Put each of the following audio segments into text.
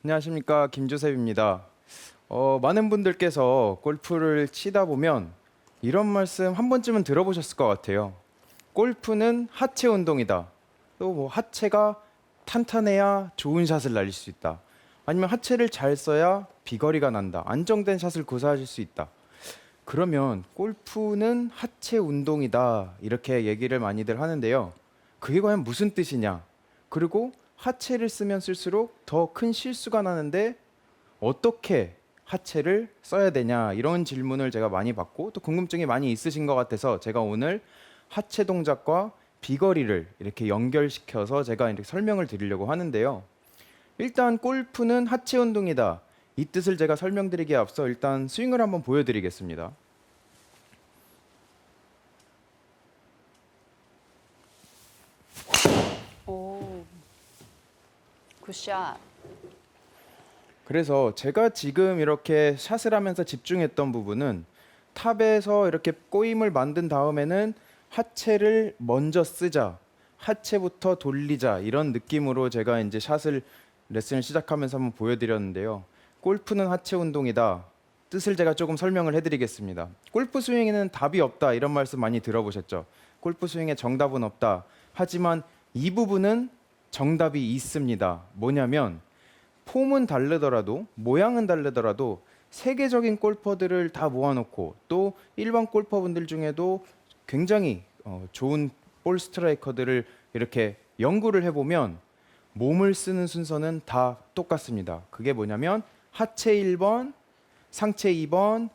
안녕하십니까, 김조셉입니다. 많은 분들께서 골프를 치다 보면 이런 말씀 한 번쯤은 들어보셨을 것 같아요. 골프는 하체 운동이다. 또 뭐 하체가 탄탄해야 좋은 샷을 날릴 수 있다. 아니면 하체를 잘 써야 비거리가 난다. 안정된 샷을 구사하실 수 있다. 그러면 골프는 하체 운동이다. 이렇게 얘기를 많이들 하는데요. 그게 과연 무슨 뜻이냐? 그리고 하체를 쓰면 쓸수록 더 큰 실수가 나는데 어떻게 하체를 써야 되냐? 이런 질문을 제가 많이 받고 또 궁금증이 많이 있으신 것 같아서 제가 오늘 하체 동작과 비거리를 이렇게 연결시켜서 제가 이렇게 설명을 드리려고 하는데요. 일단 골프는 하체 운동이다. 이 뜻을 제가 설명드리기에 앞서 일단 스윙을 한번 보여드리겠습니다. 오, 굿샷. 그래서 제가 지금 이렇게 샷을 하면서 집중했던 부분은 탑에서 이렇게 꼬임을 만든 다음에는 하체를 먼저 쓰자, 하체부터 돌리자 이런 느낌으로 제가 이제 샷을 레슨을 시작하면서 한번 보여드렸는데요. 골프는 하체 운동이다. 뜻을 제가 조금 설명을 해드리겠습니다. 골프 스윙에는 답이 없다 이런 말씀 많이 들어보셨죠? 골프 스윙에 정답은 없다. 하지만 이 부분은 정답이 있습니다. 뭐냐면 폼은 다르더라도 모양은 다르더라도 세계적인 골퍼들을 다 모아놓고 또 일반 골퍼분들 중에도 굉장히 좋은 볼 스트라이커들을 이렇게 연구를 해보면 몸을 쓰는 순서는 다 똑같습니다. 그게 뭐냐면 하체 1번, 상체 2번,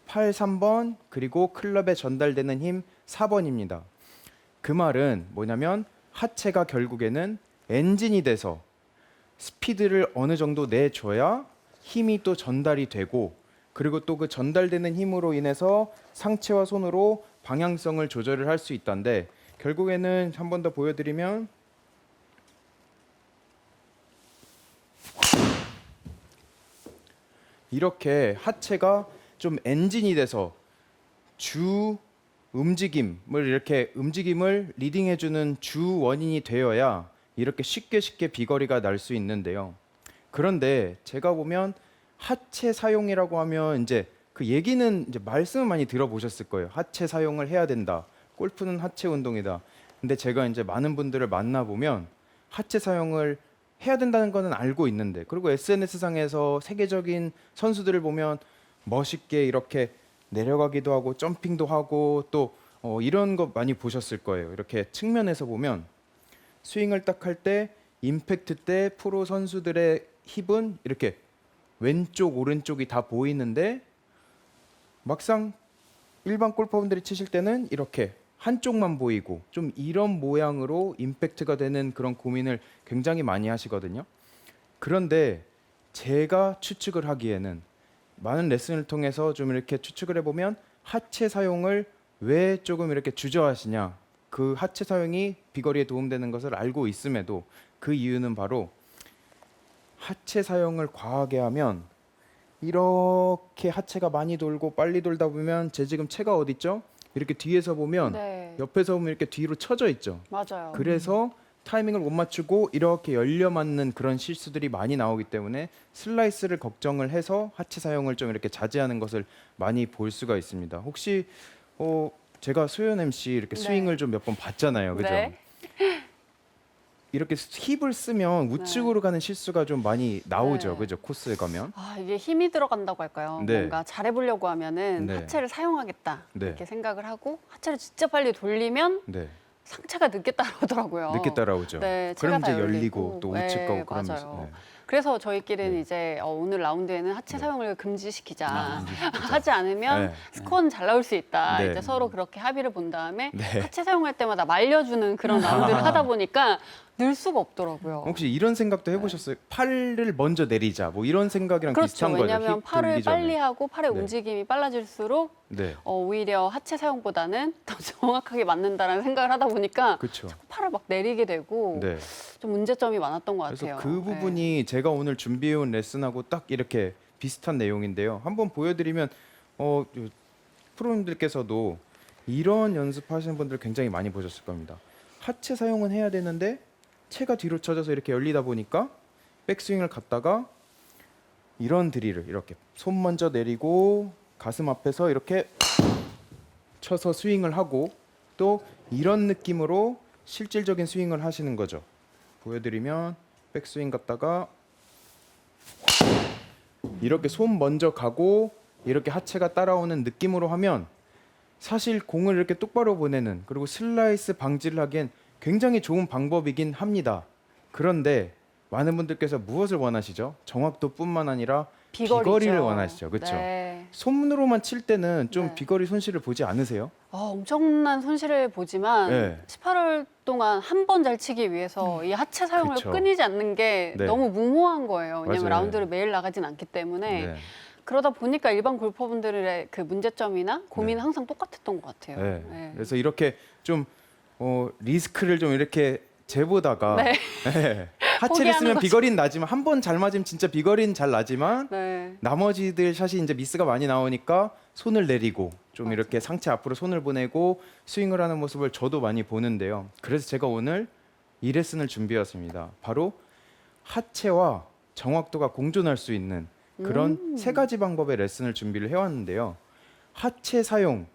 팔 3번, 그리고 클럽에 전달되는 힘 4번입니다. 그 말은 뭐냐면 하체가 결국에는 엔진이 돼서 스피드를 어느 정도 내줘야 힘이 또 전달이 되고 그리고 또 그 전달되는 힘으로 인해서 상체와 손으로 방향성을 조절을 할 수 있다는데 결국에는 한 번 더 보여드리면 이렇게 하체가 좀 엔진이 돼서 주 움직임을 이렇게 움직임을 리딩해주는 주 원인이 되어야 이렇게 쉽게 비거리가 날 수 있는데요. 그런데 제가 보면 하체 사용이라고 하면 이제 그 얘기는 이제 말씀을 많이 들어보셨을 거예요. 하체 사용을 해야 된다. 골프는 하체 운동이다. 근데 제가 이제 많은 분들을 만나 보면 하체 사용을 해야 된다는 거는 알고 있는데 그리고 SNS 상에서 세계적인 선수들을 보면 멋있게 이렇게 내려가기도 하고 점핑도 하고 또 이런 거 많이 보셨을 거예요. 이렇게 측면에서 보면 스윙을 딱 할 때 임팩트 때 프로 선수들의 힙은 이렇게 왼쪽 오른쪽이 다 보이는데 막상 일반 골퍼분들이 치실 때는 이렇게 한쪽만 보이고 좀 이런 모양으로 임팩트가 되는 그런 고민을 굉장히 많이 하시거든요. 그런데 제가 추측을 하기에는 많은 레슨을 통해서 좀 이렇게 추측을 해보면 하체 사용을 왜 조금 이렇게 주저하시냐, 그 하체 사용이 비거리에 도움되는 것을 알고 있음에도 그 이유는 바로 하체 사용을 과하게 하면 이렇게 하체가 많이 돌고 빨리 돌다 보면 제 지금 체가 어디 있죠? 이렇게 뒤에서 보면 네, 옆에서 보면 이렇게 뒤로 쳐져 있죠. 맞아요. 그래서 타이밍을 못 맞추고 이렇게 열려 맞는 그런 실수들이 많이 나오기 때문에 슬라이스를 걱정을 해서 하체 사용을 좀 이렇게 자제하는 것을 많이 볼 수가 있습니다. 혹시 제가 소연 MC 이렇게 네. 스윙을 좀 몇 번 봤잖아요, 그죠? 네. 이렇게 힙을 쓰면 우측으로 가는 실수가 좀 많이 나오죠, 네. 그죠? 코스에 가면. 아, 이게 힘이 들어간다고 할까요? 네. 뭔가 잘해보려고 하면은 네. 하체를 사용하겠다 네. 이렇게 생각을 하고 하체를 진짜 빨리 돌리면 네, 상체가 늦게 따라오더라고요. 늦게 따라오죠. 네, 그럼 체가 이제 다 열리고 또 우측 네, 가고 그러면서. 맞아요. 네. 그래서 저희끼리는 네. 이제 오늘 라운드에는 하체 네. 사용을 금지시키자. 금지시키자. 하지 않으면 네. 스코어는 잘 나올 수 있다. 네. 이제 서로 그렇게 합의를 본 다음에 네. 하체 사용할 때마다 말려주는 그런 라운드를 하다 보니까 늘 수가 없더라고요. 혹시 이런 생각도 해보셨어요? 팔을 먼저 내리자, 뭐 이런 생각이랑 그렇죠. 비슷한 거죠. 왜냐하면 힙 팔을 돌리기 전에. 빨리 하고 팔의 네. 움직임이 빨라질수록 네, 오히려 하체 사용보다는 더 정확하게 맞는다라는 생각을 하다 보니까 그렇죠. 자꾸 팔을 막 내리게 되고 네. 좀 문제점이 많았던 것 그래서 같아요. 그 부분이 제가 오늘 준비해온 레슨하고 딱 이렇게 비슷한 내용인데요. 한번 보여드리면 프로님들께서도 이런 연습하시는 분들 굉장히 많이 보셨을 겁니다. 하체 사용은 해야 되는데 체가 뒤로 쳐져서 이렇게 열리다 보니까 백스윙을 갔다가 이런 드릴을 이렇게 손 먼저 내리고 가슴 앞에서 이렇게 쳐서 스윙을 하고 또 이런 느낌으로 실질적인 스윙을 하시는 거죠. 보여드리면 백스윙 갔다가 이렇게 손 먼저 가고 이렇게 하체가 따라오는 느낌으로 하면 사실 공을 이렇게 똑바로 보내는 그리고 슬라이스 방지를 하기엔 굉장히 좋은 방법이긴 합니다. 그런데 많은 분들께서 무엇을 원하시죠? 정확도뿐만 아니라 비거리죠. 비거리를 원하시죠. 그렇죠? 네. 손으로만 칠 때는 좀 네. 비거리 손실을 보지 않으세요? 엄청난 손실을 보지만 네. 18홀 동안 한 번 잘 치기 위해서 이 하체 사용을 그쵸. 끊이지 않는 게 네. 너무 무모한 거예요. 왜냐면 맞아요. 라운드를 매일 나가진 않기 때문에. 네. 그러다 보니까 일반 골퍼분들의 그 문제점이나 고민은 네. 항상 똑같았던 것 같아요. 네. 네. 그래서 이렇게 좀 리스크를 좀 이렇게 재보다가 네. 네. 하체를 포기하는 쓰면 거죠. 비거리는 나지만 한 번 잘 맞으면 진짜 비거리는 잘 나지만 네. 나머지들 샷이 이제 미스가 많이 나오니까 손을 내리고 좀 맞아요. 이렇게 상체 앞으로 손을 보내고 스윙을 하는 모습을 저도 많이 보는데요. 그래서 제가 오늘 이 레슨을 준비했습니다. 바로 하체와 정확도가 공존할 수 있는 그런 세 가지 방법의 레슨을 준비를 해왔는데요. 하체 사용은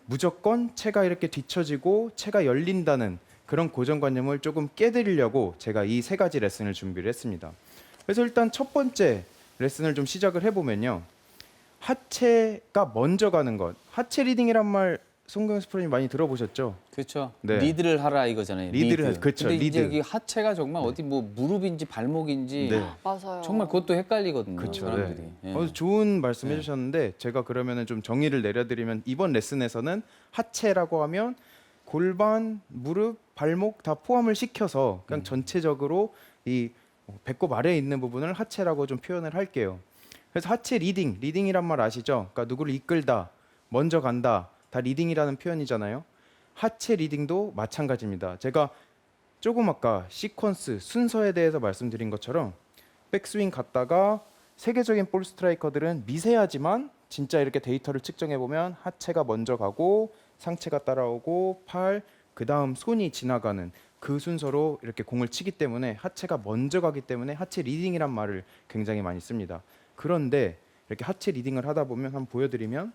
무조건 체가 이렇게 뒤처지고 체가 열린다는 그런 고정관념을 조금 깨드리려고 제가 이 세 가지 레슨을 준비를 했습니다. 그래서 일단 첫 번째 레슨을 좀 시작을 해보면요. 하체가 먼저 가는 것. 하체 리딩이란 말 송경수 프로님 많이 들어보셨죠? 그렇죠. 네. 리드를 하라 이거잖아요. 리드를 리드. 그렇죠, 근데 이제 리드. 이 하체가 정말 어디 뭐 무릎인지 발목인지 네. 맞아요. 정말 그것도 헷갈리거든요. 그렇죠. 사람들이. 네. 예. 좋은 말씀 네. 해주셨는데 제가 그러면은 좀 정의를 내려드리면 이번 레슨에서는 하체라고 하면 골반, 무릎, 발목 다 포함을 시켜서 그냥 전체적으로 이 배꼽 아래에 있는 부분을 하체라고 좀 표현을 할게요. 그래서 하체 리딩이란 말 아시죠? 그러니까 누구를 이끌다, 먼저 간다, 다 리딩이라는 표현이잖아요. 하체 리딩도 마찬가지입니다. 제가 조금 아까 시퀀스, 순서에 대해서 말씀드린 것처럼 백스윙 갔다가 세계적인 볼 스트라이커들은 미세하지만 진짜 이렇게 데이터를 측정해 보면 하체가 먼저 가고 상체가 따라오고 팔, 그 다음 손이 지나가는 그 순서로 이렇게 공을 치기 때문에 하체가 먼저 가기 때문에 하체 리딩이란 말을 굉장히 많이 씁니다. 그런데 이렇게 하체 리딩을 하다 보면 한번 보여드리면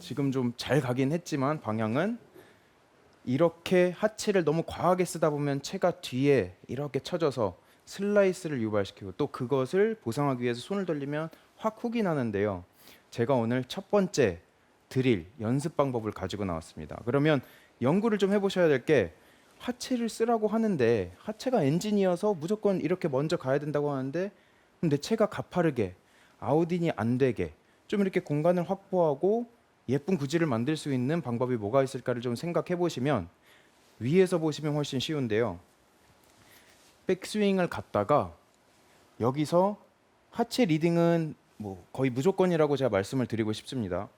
지금 좀 잘 가긴 했지만 방향은 이렇게 하체를 너무 과하게 쓰다 보면 체가 뒤에 이렇게 쳐져서 슬라이스를 유발시키고 또 그것을 보상하기 위해서 손을 돌리면 확 훅이 나는데요. 제가 오늘 첫 번째 드릴 연습 방법을 가지고 나왔습니다. 그러면 연구를 좀 해보셔야 될 게 하체를 쓰라고 하는데 하체가 엔진이어서 무조건 이렇게 먼저 가야 된다고 하는데 그럼 내 체가 가파르게 아웃인이 안 되게 좀 이렇게 공간을 확보하고 예쁜 구질을 만들 수 있는 방법이 뭐가 있을까를 좀 생각해 보시면 위에서 보시면 훨씬 쉬운데요. 백스윙을 갔다가 여기서 하체 리딩은 뭐 거의 무조건이라고 제가 말씀을 드리고 싶습니다.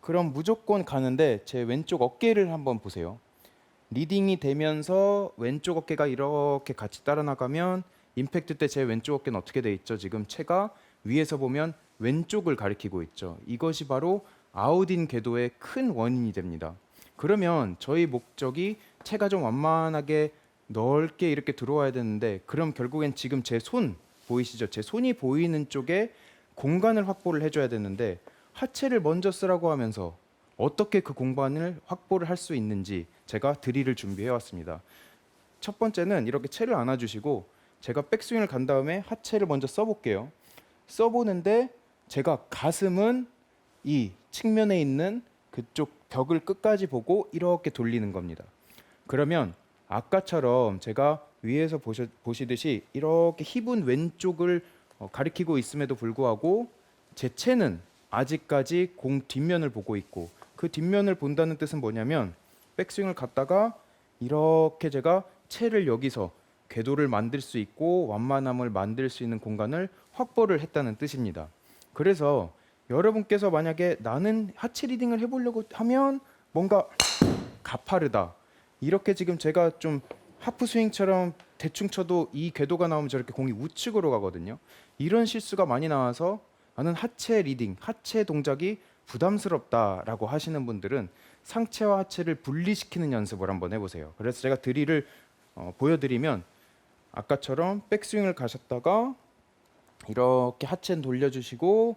그럼 무조건 가는데 제 왼쪽 어깨를 한번 보세요. 리딩이 되면서 왼쪽 어깨가 이렇게 같이 따라 나가면 임팩트 때 제 왼쪽 어깨는 어떻게 돼 있죠? 지금 체가 위에서 보면 왼쪽을 가리키고 있죠. 이것이 바로 아웃인 궤도의 큰 원인이 됩니다. 그러면 저희 목적이 체가 좀 완만하게 넓게 이렇게 들어와야 되는데 그럼 결국엔 지금 제 손 보이시죠? 제 손이 보이는 쪽에 공간을 확보를 해줘야 되는데 하체를 먼저 쓰라고 하면서 어떻게 그 공간을 확보를 할 수 있는지 제가 드릴을 준비해 왔습니다. 첫 번째는 이렇게 체를 안아주시고 제가 백스윙을 간 다음에 하체를 먼저 써볼게요. 써보는데 제가 가슴은 이 측면에 있는 그쪽 벽을 끝까지 보고 이렇게 돌리는 겁니다. 그러면 아까처럼 제가 위에서 보시듯이 이렇게 힙은 왼쪽을 가리키고 있음에도 불구하고 제 체는 아직까지 공 뒷면을 보고 있고 그 뒷면을 본다는 뜻은 뭐냐면 백스윙을 갔다가 이렇게 제가 체를 여기서 궤도를 만들 수 있고 완만함을 만들 수 있는 공간을 확보를 했다는 뜻입니다. 그래서 여러분께서 만약에 나는 하체 리딩을 해보려고 하면 뭔가 가파르다 이렇게 지금 제가 좀 하프 스윙처럼 대충 쳐도 이 궤도가 나오면 저렇게 공이 우측으로 가거든요. 이런 실수가 많이 나와서 나는 하체 리딩, 하체 동작이 부담스럽다라고 하시는 분들은 상체와 하체를 분리시키는 연습을 한번 해보세요. 그래서 제가 드릴을 보여드리면 아까처럼 백스윙을 가셨다가 이렇게 하체는 돌려주시고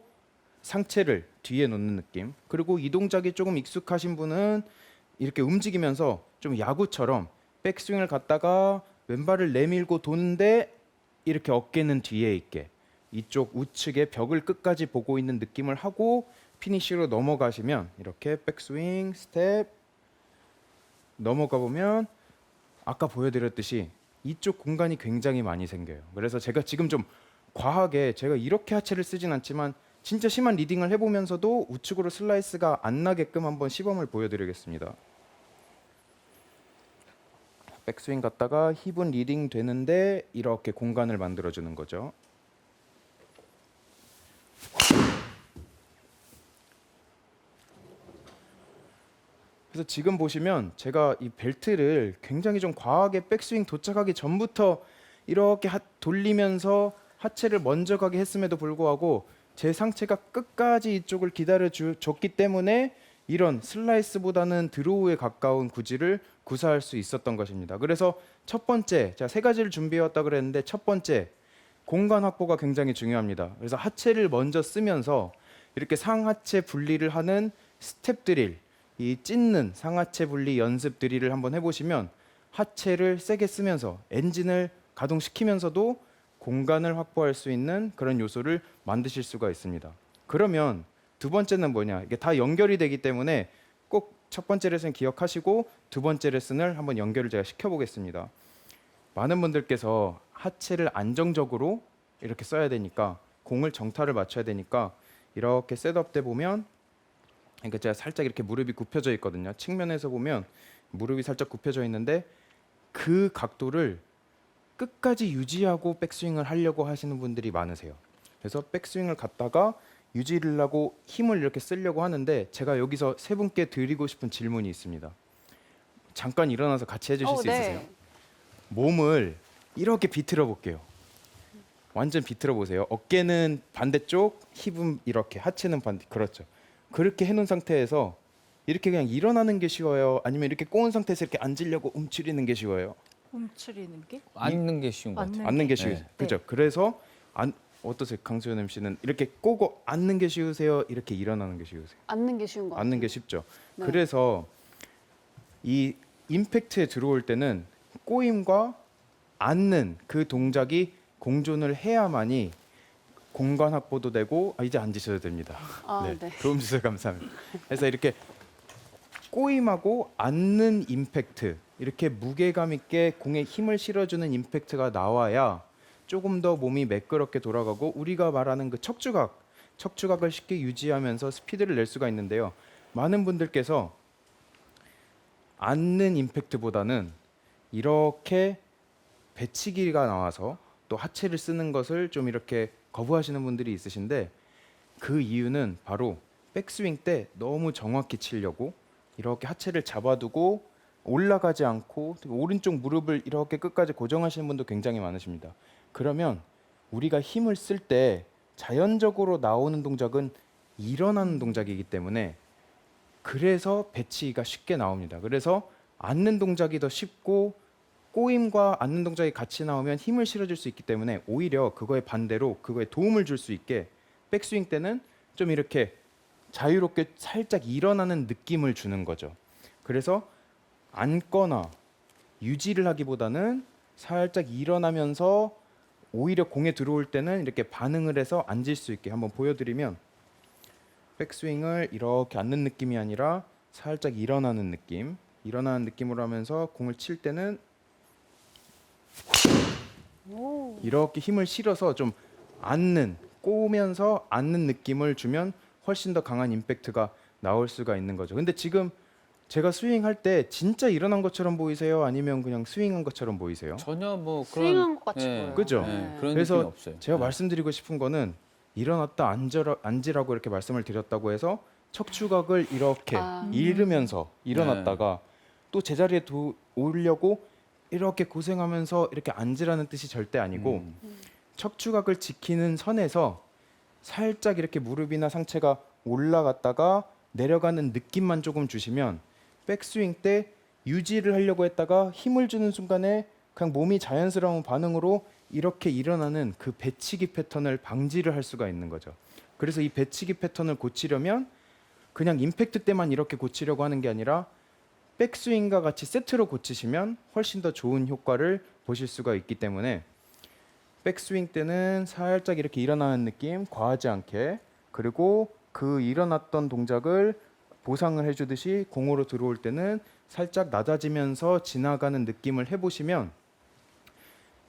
상체를 뒤에 놓는 느낌. 그리고 이 동작이 조금 익숙하신 분은 이렇게 움직이면서 좀 야구처럼 백스윙을 갔다가 왼발을 내밀고 도는데 이렇게 어깨는 뒤에 있게 이쪽 우측의 벽을 끝까지 보고 있는 느낌을 하고 피니쉬로 넘어가시면 이렇게 백스윙 스텝 넘어가 보면 아까 보여드렸듯이 이쪽 공간이 굉장히 많이 생겨요. 그래서 제가 지금 좀 과하게 제가 이렇게 하체를 쓰진 않지만 진짜 심한 리딩을 해보면서도 우측으로 슬라이스가 안 나게끔 한번 시범을 보여드리겠습니다. 백스윙 갔다가 힙은 리딩 되는데 이렇게 공간을 만들어주는 거죠. 그래서 지금 보시면 제가 이 벨트를 굉장히 좀 과하게 백스윙 도착하기 전부터 이렇게 돌리면서 하체를 먼저 가게 했음에도 불구하고 제 상체가 끝까지 이쪽을 기다려줬기 때문에 이런 슬라이스보다는 드로우에 가까운 구질을 구사할 수 있었던 것입니다. 그래서 첫 번째, 제가 세 가지를 준비해왔다 그랬는데 첫 번째, 공간 확보가 굉장히 중요합니다. 그래서 하체를 먼저 쓰면서 이렇게 상하체 분리를 하는 스텝 드릴, 이 찢는 상하체 분리 연습 드릴을 한번 해보시면 하체를 세게 쓰면서 엔진을 가동시키면서도 공간을 확보할 수 있는 그런 요소를 만드실 수가 있습니다. 그러면 두 번째는 뭐냐? 이게 다 연결이 되기 때문에 꼭 첫 번째 레슨 기억하시고 두 번째 레슨을 한번 연결을 제가 시켜보겠습니다. 많은 분들께서 하체를 안정적으로 이렇게 써야 되니까 공을 정타를 맞춰야 되니까 이렇게 셋업 돼 보면 그러니까 제가 살짝 이렇게 무릎이 굽혀져 있거든요. 측면에서 보면 무릎이 살짝 굽혀져 있는데 그 각도를 끝까지 유지하고 백스윙을 하려고 하시는 분들이 많으세요. 그래서 백스윙을 갔다가 유지를 하고 힘을 이렇게 쓰려고 하는데 제가 여기서 세 분께 드리고 싶은 질문이 있습니다. 잠깐 일어나서 같이 해주실 수 있으세요? 몸을 이렇게 비틀어 볼게요. 완전 비틀어 보세요. 어깨는 반대쪽, 힙은 이렇게, 하체는 반대. 그렇죠. 그렇게 해놓은 상태에서 이렇게 그냥 일어나는 게 쉬워요? 아니면 이렇게 꼬은 상태에서 이렇게 앉으려고 움츠리는 게 쉬워요? 움츠리는 게? 앉는 게 쉬운 것 같아요. 앉는 게 네. 쉬우세요. 그렇죠. 그래서 어떠세요, 강수현 MC는? 이렇게 꼬고 앉는 게 쉬우세요? 이렇게 일어나는 게 쉬우세요? 앉는 게 쉬운 것 같아요. 앉는 게 쉽죠. 네. 그래서 이 임팩트에 들어올 때는 꼬임과 앉는 그 동작이 공존을 해야만이 공간 확보도 되고 이제 앉으셔도 됩니다. 네. 도움 주셔서 감사합니다. 그래서 이렇게 꼬임하고 앉는 임팩트, 이렇게 무게감 있게 공에 힘을 실어주는 임팩트가 나와야 조금 더 몸이 매끄럽게 돌아가고 우리가 말하는 그 척추각을 쉽게 유지하면서 스피드를 낼 수가 있는데요. 많은 분들께서 앉는 임팩트보다는 이렇게 배치기가 나와서 또 하체를 쓰는 것을 좀 이렇게 거부하시는 분들이 있으신데 그 이유는 바로 백스윙 때 너무 정확히 치려고 이렇게 하체를 잡아두고 올라가지 않고 오른쪽 무릎을 이렇게 끝까지 고정하시는 분도 굉장히 많으십니다. 그러면 우리가 힘을 쓸 때 자연적으로 나오는 동작은 일어나는 동작이기 때문에 그래서 배치기가 쉽게 나옵니다. 그래서 앉는 동작이 더 쉽고 꼬임과 앉는 동작이 같이 나오면 힘을 실어줄 수 있기 때문에 오히려 그거에 반대로 그거에 도움을 줄 수 있게 백스윙 때는 좀 이렇게 자유롭게 살짝 일어나는 느낌을 주는 거죠. 그래서 앉거나 유지를 하기보다는 살짝 일어나면서 오히려 공에 들어올 때는 이렇게 반응을 해서 앉을 수 있게 한번 보여드리면 백스윙을 이렇게 앉는 느낌이 아니라 살짝 일어나는 느낌으로 하면서 공을 칠 때는 이렇게 힘을 실어서 좀 꼬면서 앉는 느낌을 주면 훨씬 더 강한 임팩트가 나올 수가 있는 거죠. 근데 지금 제가 스윙할 때 진짜 일어난 것처럼 보이세요? 아니면 그냥 스윙한 것처럼 보이세요? 전혀 뭐 스윙한 것 같이 예, 보여요. 그죠? 예, 그런 그래서 느낌이 없어요. 제가 네. 말씀드리고 싶은 거는 일어났다 앉으라고 이렇게 말씀을 드렸다고 해서 척추각을 이렇게 잃으면서 일어났다가 또 제자리에 오려고 이렇게 고생하면서 이렇게 앉으라는 뜻이 절대 아니고 척추각을 지키는 선에서 살짝 이렇게 무릎이나 상체가 올라갔다가 내려가는 느낌만 조금 주시면 백스윙 때 유지를 하려고 했다가 힘을 주는 순간에 그냥 몸이 자연스러운 반응으로 이렇게 일어나는 그 배치기 패턴을 방지를 할 수가 있는 거죠. 그래서 이 배치기 패턴을 고치려면 그냥 임팩트 때만 이렇게 고치려고 하는 게 아니라 백스윙과 같이 세트로 고치시면 훨씬 더 좋은 효과를 보실 수가 있기 때문에 백스윙 때는 살짝 이렇게 일어나는 느낌, 과하지 않게, 그리고 그 일어났던 동작을 보상을 해주듯이 공으로 들어올 때는 살짝 낮아지면서 지나가는 느낌을 해보시면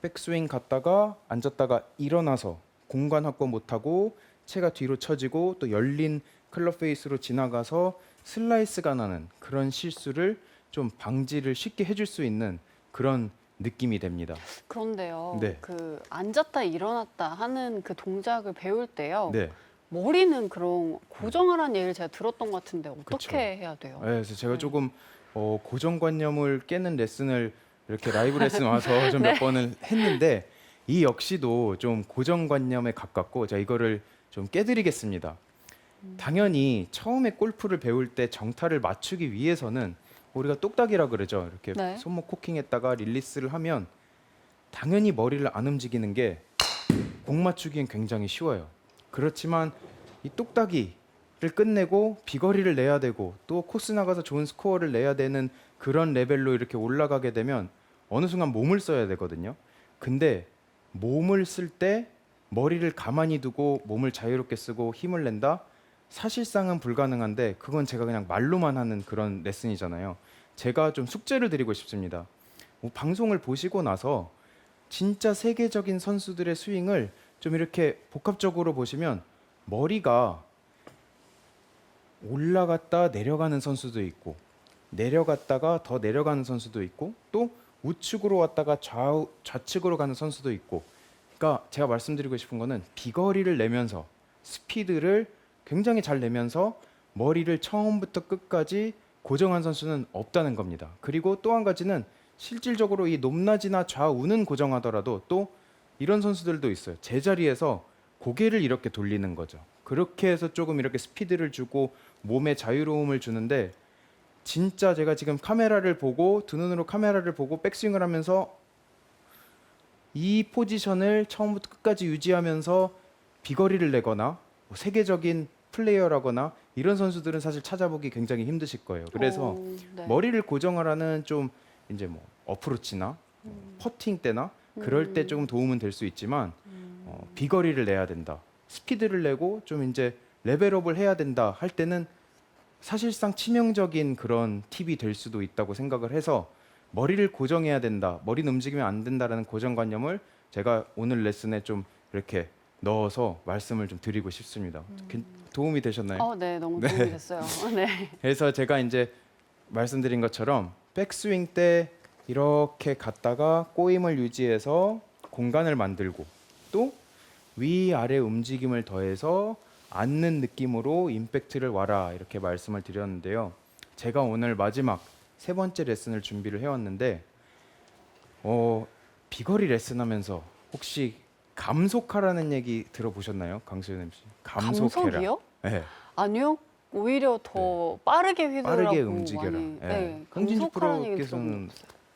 백스윙 갔다가 앉았다가 일어나서 공간 확보 못하고 채가 뒤로 처지고 또 열린 클럽 페이스로 지나가서 슬라이스가 나는 그런 실수를 좀 방지를 쉽게 해줄 수 있는 그런 느낌이 됩니다. 그런데요. 네. 그 앉았다 일어났다 하는 그 동작을 배울 때요. 네. 머리는 그런 고정하라는 얘기를 제가 들었던 것 같은데 어떻게 그쵸. 해야 돼요? 네, 그래서 제가 네. 조금 고정관념을 깨는 레슨을 이렇게 라이브 레슨 와서 좀 몇 번을 했는데 이 역시도 좀 고정관념에 가깝고 제가 이거를 좀 깨드리겠습니다. 당연히 처음에 골프를 배울 때 정타를 맞추기 위해서는 우리가 똑딱이라 그러죠. 이렇게 네. 손목 코킹했다가 릴리스를 하면 당연히 머리를 안 움직이는 게 공 맞추기엔 굉장히 쉬워요. 그렇지만 이 똑딱이를 끝내고 비거리를 내야 되고 또 코스 나가서 좋은 스코어를 내야 되는 그런 레벨로 이렇게 올라가게 되면 어느 순간 몸을 써야 되거든요. 근데 몸을 쓸 때 머리를 가만히 두고 몸을 자유롭게 쓰고 힘을 낸다? 사실상은 불가능한데 그건 제가 그냥 말로만 하는 그런 레슨이잖아요. 제가 좀 숙제를 드리고 싶습니다. 방송을 보시고 나서 진짜 세계적인 선수들의 스윙을 좀 이렇게 복합적으로 보시면 머리가 올라갔다 내려가는 선수도 있고 내려갔다가 더 내려가는 선수도 있고 또 우측으로 왔다가 좌측으로 가는 선수도 있고, 그러니까 제가 말씀드리고 싶은 거는 비거리를 내면서 스피드를 굉장히 잘 내면서 머리를 처음부터 끝까지 고정한 선수는 없다는 겁니다. 그리고 또 한 가지는 실질적으로 이 높낮이나 좌우는 고정하더라도 또 이런 선수들도 있어요. 제자리에서 고개를 이렇게 돌리는 거죠. 그렇게 해서 조금 이렇게 스피드를 주고 몸에 자유로움을 주는데, 진짜 제가 지금 카메라를 보고 두 눈으로 카메라를 보고 백스윙을 하면서 이 포지션을 처음부터 끝까지 유지하면서 비거리를 내거나 뭐 세계적인 플레이어라거나 이런 선수들은 사실 찾아보기 굉장히 힘드실 거예요. 그래서 네. 머리를 고정하라는 좀 이제 뭐 어프로치나 퍼팅 때나 그럴 때 조금 도움은 될 수 있지만 비거리를 내야 된다, 스피드를 내고 좀 이제 레벨업을 해야 된다 할 때는 사실상 치명적인 그런 팁이 될 수도 있다고 생각을 해서 머리를 고정해야 된다, 머리는 움직이면 안 된다라는 고정관념을 제가 오늘 레슨에 좀 이렇게 넣어서 말씀을 좀 드리고 싶습니다. 도움이 되셨나요? 네, 너무 네. 도움이 됐어요. 네. 그래서 제가 이제 말씀드린 것처럼 백스윙 때 이렇게 갔다가 꼬임을 유지해서 공간을 만들고 또 위아래 움직임을 더해서 앉는 느낌으로 임팩트를 와라 이렇게 말씀을 드렸는데요. 제가 오늘 마지막 세 번째 레슨을 준비를 해왔는데 비거리 레슨하면서 혹시 감속하라는 얘기 들어보셨나요, 강수연 MC? 감속해라. 감속이요? 네. 아니요. 오히려 더 빠르게 휘두르라고 빠르게 움직여라. 많이, 네. 강진주 감속하라는 얘기 프로께서는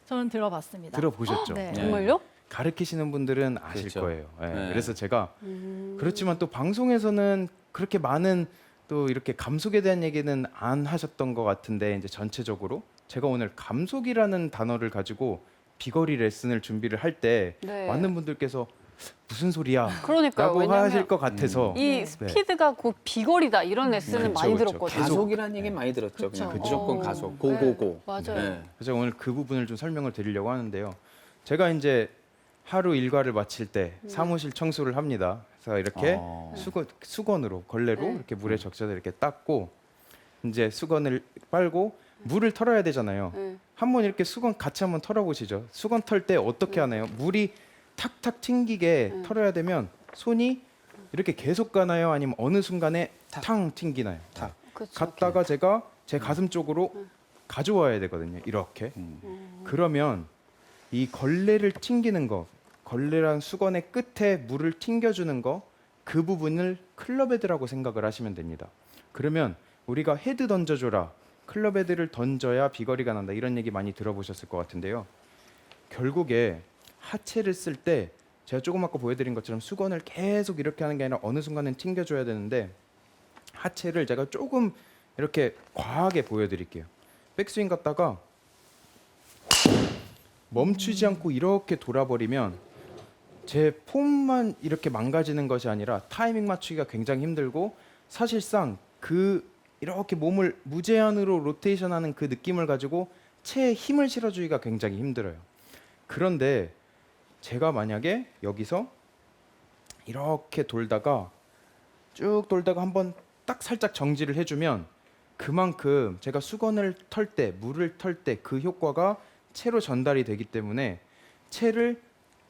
저는 들어봤습니다. 들어보셨죠? 네. 정말요? 가르치시는 분들은 아실 그렇죠. 거예요. 예, 네. 그래서 제가 그렇지만 또 방송에서는 그렇게 많은 또 이렇게 감속에 대한 얘기는 안 하셨던 것 같은데 이제 전체적으로 제가 오늘 감속이라는 단어를 가지고 비거리 레슨을 준비를 할 때 네. 많은 분들께서 무슨 소리야? 그러니까요. 라고 왜냐면 하실 것 같아서 이 스피드가 곧 비거리다 이런 레슨을 그쵸, 많이 그쵸. 들었거든요. 계속. 가속이라는 얘기 많이 들었죠. 그쵸. 그냥 무조건 어. 가속, 고고고. 맞아요. 네. 그래서 오늘 그 부분을 좀 설명을 드리려고 하는데요. 제가 이제 하루 일과를 마칠 때 사무실 청소를 합니다. 그래서 이렇게 수건으로 걸레로 네. 이렇게 물에 적셔서 이렇게 닦고 이제 수건을 빨고 물을 털어야 되잖아요. 네. 한번 이렇게 수건 같이 한번 털어보시죠. 수건 털 때 어떻게 하나요? 물이 탁탁 튕기게 털어야 되면 손이 이렇게 계속 가나요? 아니면 어느 순간에 탕 튕기나요? 탁. 그쵸. 갔다가 제가 제 가슴 쪽으로 가져와야 되거든요. 이렇게. 그러면 이 걸레를 튕기는 거, 걸레랑 수건의 끝에 물을 튕겨주는 거, 그 부분을 클럽헤드라고 생각을 하시면 됩니다. 그러면 우리가 헤드 던져줘라, 클럽헤드를 던져야 비거리가 난다 이런 얘기 많이 들어보셨을 것 같은데요. 결국에 하체를 쓸 때 제가 조금 아까 보여드린 것처럼 수건을 계속 이렇게 하는 게 아니라 어느 순간은 튕겨줘야 되는데 하체를 제가 조금 이렇게 과하게 보여드릴게요. 백스윙 갔다가 멈추지 않고 이렇게 돌아버리면 제 폼만 이렇게 망가지는 것이 아니라 타이밍 맞추기가 굉장히 힘들고 사실상 그 이렇게 몸을 무제한으로 로테이션하는 그 느낌을 가지고 체에 힘을 실어주기가 굉장히 힘들어요. 그런데 제가 만약에 여기서 이렇게 돌다가 쭉 돌다가 한번 딱 살짝 정지를 해주면 그만큼 제가 수건을 털 때, 물을 털 때 그 효과가 채로 전달이 되기 때문에 채를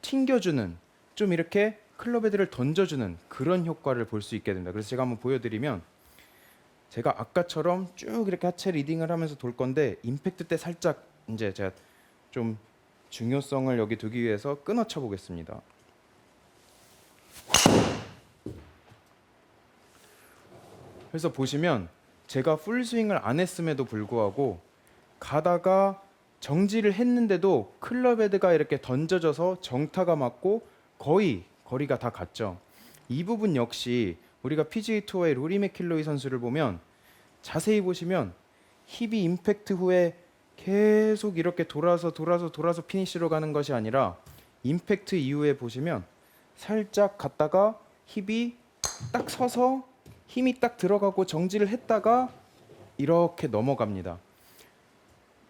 튕겨주는, 좀 이렇게 클럽 헤드를 던져주는 그런 효과를 볼 수 있게 됩니다. 그래서 제가 한번 보여드리면 제가 아까처럼 쭉 이렇게 하체 리딩을 하면서 돌 건데 임팩트 때 살짝 이제 제가 좀 중요성을 여기 두기 위해서 끊어쳐 보겠습니다. 그래서 보시면 제가 풀스윙을 안 했음에도 불구하고 가다가 정지를 했는데도 클럽 헤드가 이렇게 던져져서 정타가 맞고 거의 거리가 다 갔죠. 이 부분 역시 우리가 PGA 투어의 로리 맥킬로이 선수를 보면 자세히 보시면 힙이 임팩트 후에 계속 이렇게 돌아서 피니시로 가는 것이 아니라 임팩트 이후에 보시면 살짝 갔다가 힙이 딱 서서 힘이 딱 들어가고 정지를 했다가 이렇게 넘어갑니다.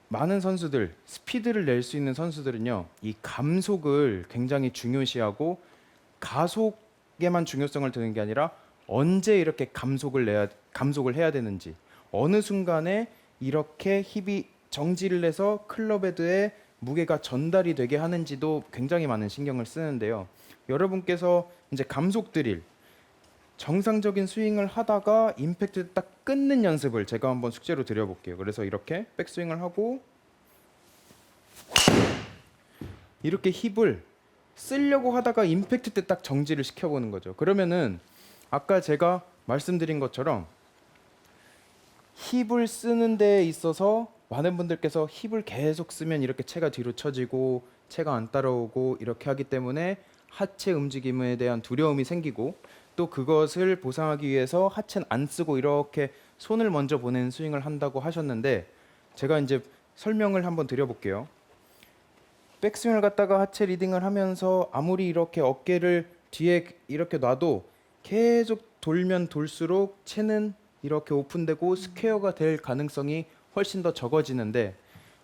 많은 선수들, 스피드를 낼 수 있는 선수들은요, 이 감속을 굉장히 중요시하고 가속에만 중요성을 두는 게 아니라 언제 이렇게 감속을 해야 되는지, 어느 순간에 이렇게 힙이 정지를 해서 클럽 헤드에 무게가 전달이 되게 하는지도 굉장히 많은 신경을 쓰는데요. 여러분께서 이제 감속 드릴, 정상적인 스윙을 하다가 임팩트 딱 끊는 연습을 제가 한번 숙제로 드려볼게요. 그래서 이렇게 백스윙을 하고 이렇게 힙을 쓰려고 하다가 임팩트 때 딱 정지를 시켜보는 거죠. 그러면은 아까 제가 말씀드린 것처럼 힙을 쓰는 데 있어서 많은 분들께서 힙을 계속 쓰면 이렇게 체가 뒤로 처지고 체가 안 따라오고 이렇게 하기 때문에 하체 움직임에 대한 두려움이 생기고 또 그것을 보상하기 위해서 하체는 안 쓰고 이렇게 손을 먼저 보내는 스윙을 한다고 하셨는데 제가 이제 설명을 한번 드려볼게요. 백스윙을 갖다가 하체 리딩을 하면서 아무리 이렇게 어깨를 뒤에 이렇게 놔도 계속 돌면 돌수록 체는 이렇게 오픈되고 스퀘어가 될 가능성이 훨씬 더 적어지는데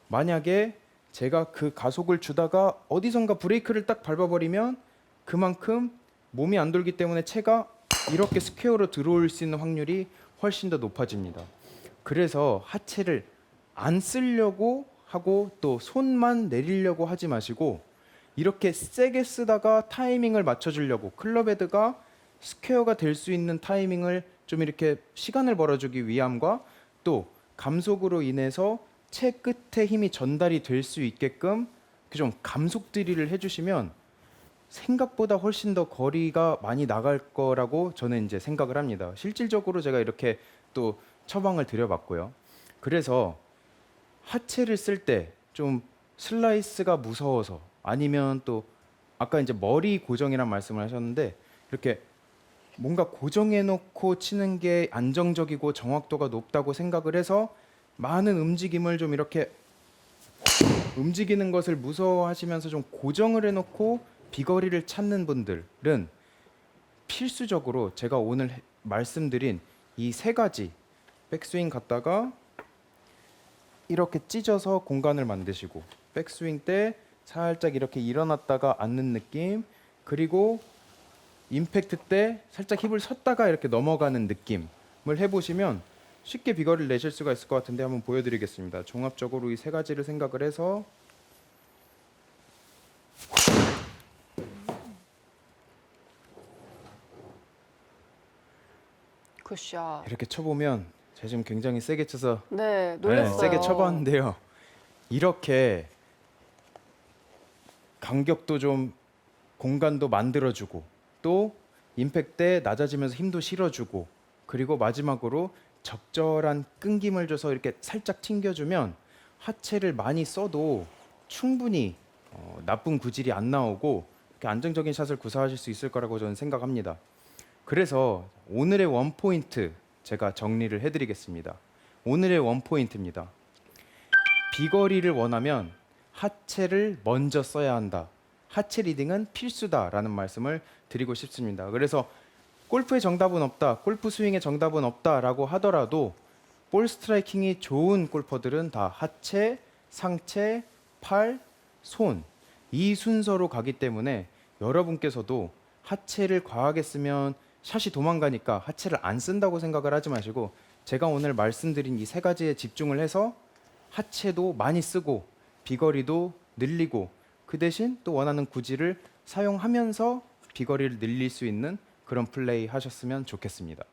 만약에 제가 그 가속을 주다가 어디선가 브레이크를 딱 밟아버리면 그만큼 몸이 안 돌기 때문에 체가 이렇게 스퀘어로 들어올 수 있는 확률이 훨씬 더 높아집니다. 그래서 하체를 안 쓰려고 하고 또 손만 내리려고 하지 마시고 이렇게 세게 쓰다가 타이밍을 맞춰주려고 클럽 헤드가 스퀘어가 될 수 있는 타이밍을 좀 이렇게 시간을 벌어주기 위함과 또 감속으로 인해서 채 끝에 힘이 전달이 될 수 있게끔 좀 감속 드릴을 해주시면 생각보다 훨씬 더 거리가 많이 나갈 거라고 저는 이제 생각을 합니다. 실질적으로 제가 이렇게 또 처방을 드려봤고요. 그래서 하체를 쓸 때 좀 슬라이스가 무서워서 아니면 또 아까 이제 머리 고정이란 말씀을 하셨는데 이렇게 뭔가 고정해 놓고 치는 게 안정적이고 정확도가 높다고 생각을 해서 많은 움직임을 좀 이렇게 움직이는 것을 무서워하시면서 좀 고정을 해 놓고 비거리를 찾는 분들은 필수적으로 제가 오늘 말씀드린 이 세 가지 백스윙 갔다가 이렇게 찢어서 공간을 만드시고 백스윙 때 살짝 이렇게 일어났다가 앉는 느낌 그리고 임팩트 때 살짝 힙을 섰다가 이렇게 넘어가는 느낌을 해보시면 쉽게 비거리를 내실 수가 있을 것 같은데 한번 보여드리겠습니다. 종합적으로 이 세 가지를 생각을 해서 굿샷. 이렇게 쳐보면 제가 지금 굉장히 세게 쳐서 네, 놀랐어요. 세게 쳐봤는데요. 이렇게 간격도 좀 공간도 만들어주고 또 임팩트 때 낮아지면서 힘도 실어주고 그리고 마지막으로 적절한 끈김을 줘서 이렇게 살짝 튕겨주면 하체를 많이 써도 충분히 나쁜 구질이 안 나오고 이렇게 안정적인 샷을 구사하실 수 있을 거라고 저는 생각합니다. 그래서 오늘의 원포인트 제가 정리를 해드리겠습니다. 오늘의 원포인트입니다. 비거리를 원하면 하체를 먼저 써야 한다. 하체 리딩은 필수다라는 말씀을 드리고 싶습니다. 그래서 골프의 정답은 없다, 골프 스윙의 정답은 없다라고 하더라도 볼 스트라이킹이 좋은 골퍼들은 다 하체, 상체, 팔, 손 이 순서로 가기 때문에 여러분께서도 하체를 과하게 쓰면 샷이 도망가니까 하체를 안 쓴다고 생각을 하지 마시고 제가 오늘 말씀드린 이 세 가지에 집중을 해서 하체도 많이 쓰고 비거리도 늘리고 그 대신 또 원하는 구질을 사용하면서 비거리를 늘릴 수 있는 그런 플레이 하셨으면 좋겠습니다.